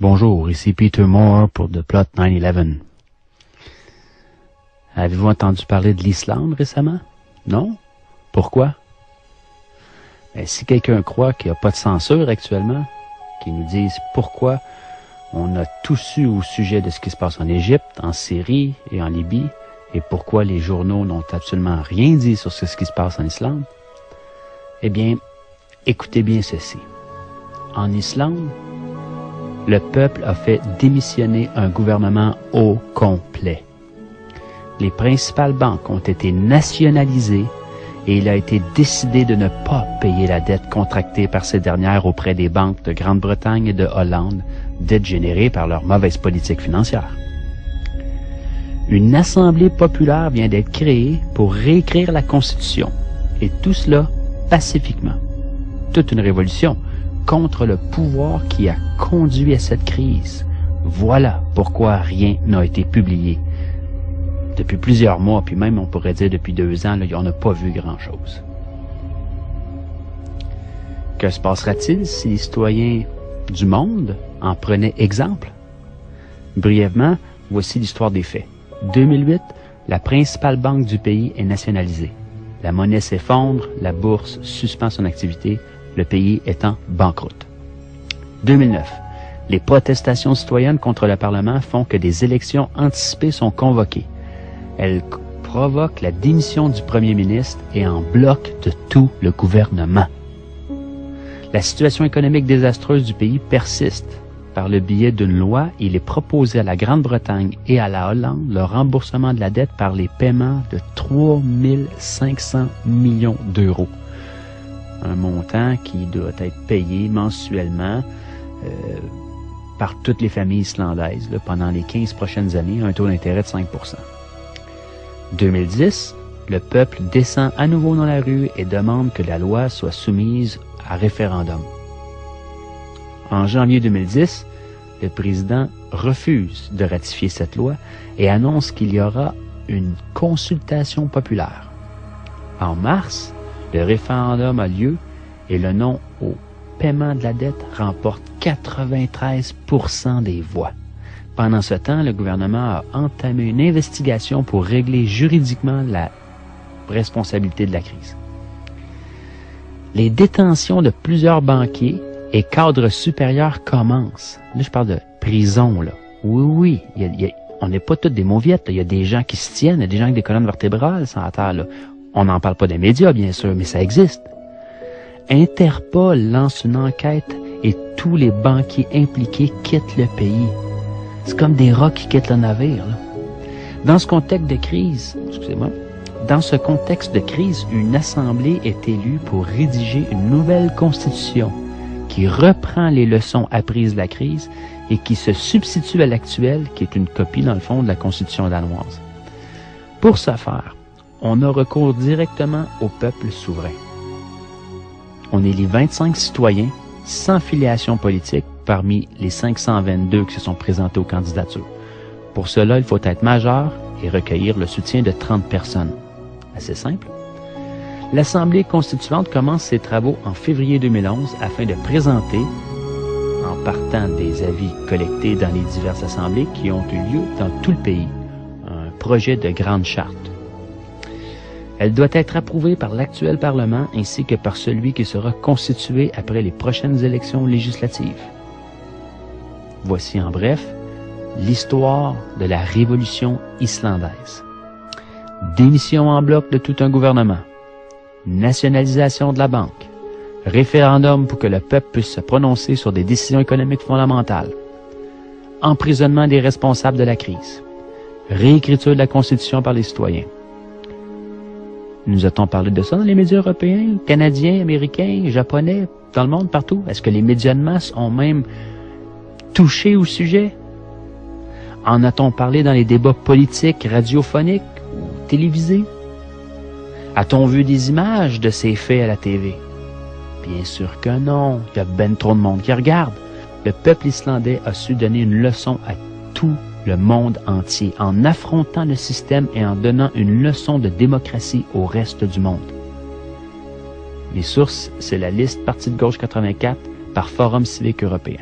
Bonjour, ici Peter Moore pour The Plot 9/11. Avez-vous entendu parler de l'Islande récemment? Non? Pourquoi? Ben, si quelqu'un croit qu'il n'y a pas de censure actuellement, qu'il nous dise pourquoi on a tout su au sujet de ce qui se passe en Égypte, en Syrie et en Libye, et pourquoi les journaux n'ont absolument rien dit sur ce qui se passe en Islande, eh bien, écoutez bien ceci. En Islande, le peuple a fait démissionner un gouvernement au complet. Les principales banques ont été nationalisées et il a été décidé de ne pas payer la dette contractée par ces dernières auprès des banques de Grande-Bretagne et de Hollande, dette générée par leur mauvaise politique financière. Une assemblée populaire vient d'être créée pour réécrire la Constitution, et tout cela pacifiquement. Toute une révolution contre le pouvoir qui a conduit à cette crise. Voilà pourquoi rien n'a été publié. Depuis plusieurs mois, puis même on pourrait dire depuis 2 ans, là, on n'a pas vu grand-chose. Que se passera-t-il si les citoyens du monde en prenaient exemple? Brièvement, voici l'histoire des faits. 2008, la principale banque du pays est nationalisée. La monnaie s'effondre, la bourse suspend son activité, le pays étant banqueroute. 2009, les protestations citoyennes contre le Parlement font que des élections anticipées sont convoquées. Elles provoquent la démission du premier ministre et en bloquent de tout le gouvernement. La situation économique désastreuse du pays persiste. Par le biais d'une loi, il est proposé à la Grande-Bretagne et à la Hollande le remboursement de la dette par les paiements de 3 500 millions d'euros. Un montant qui doit être payé mensuellement par toutes les familles islandaises pendant les 15 prochaines années à un taux d'intérêt de 5 %. 2010, le peuple descend à nouveau dans la rue et demande que la loi soit soumise à référendum. En janvier 2010, le président refuse de ratifier cette loi et annonce qu'il y aura une consultation populaire. En mars, le référendum a lieu et le non au paiement de la dette remporte 93 % des voix. Pendant ce temps, le gouvernement a entamé une investigation pour régler juridiquement la responsabilité de la crise. Les détentions de plusieurs banquiers et cadres supérieurs commencent. Là, je parle de prison, là. Oui, on n'est pas tous des mauviettes. Il y a des gens qui se tiennent, il y a des gens avec des colonnes vertébrales sur la terre, là. On n'en parle pas des médias, bien sûr, mais ça existe. Interpol lance une enquête et tous les banquiers impliqués quittent le pays. C'est comme des rats qui quittent le navire, là. Dans ce contexte de crise, une assemblée est élue pour rédiger une nouvelle constitution qui reprend les leçons apprises de la crise et qui se substitue à l'actuelle, qui est une copie, dans le fond, de la constitution danoise. Pour ce faire, on a recours directement au peuple souverain. On élit 25 citoyens sans filiation politique parmi les 522 qui se sont présentés aux candidatures. Pour cela, il faut être majeur et recueillir le soutien de 30 personnes. Assez simple. L'Assemblée constituante commence ses travaux en février 2011 afin de présenter, en partant des avis collectés dans les diverses assemblées qui ont eu lieu dans tout le pays, un projet de grande charte. Elle doit être approuvée par l'actuel Parlement ainsi que par celui qui sera constitué après les prochaines élections législatives. Voici en bref l'histoire de la révolution islandaise. Démission en bloc de tout un gouvernement, nationalisation de la banque, référendum pour que le peuple puisse se prononcer sur des décisions économiques fondamentales, emprisonnement des responsables de la crise, réécriture de la Constitution par les citoyens. Nous a-t-on parlé de ça dans les médias européens, canadiens, américains, japonais, dans le monde, partout? Est-ce que les médias de masse ont même touché au sujet? En a-t-on parlé dans les débats politiques, radiophoniques ou télévisés? A-t-on vu des images de ces faits à la TV? Bien sûr que non. Il y a ben trop de monde qui regarde. Le peuple islandais a su donner une leçon à tout le monde entier en affrontant le système et en donnant une leçon de démocratie au reste du monde. Mes sources, c'est la liste Parti de gauche 84 par Forum civique européen.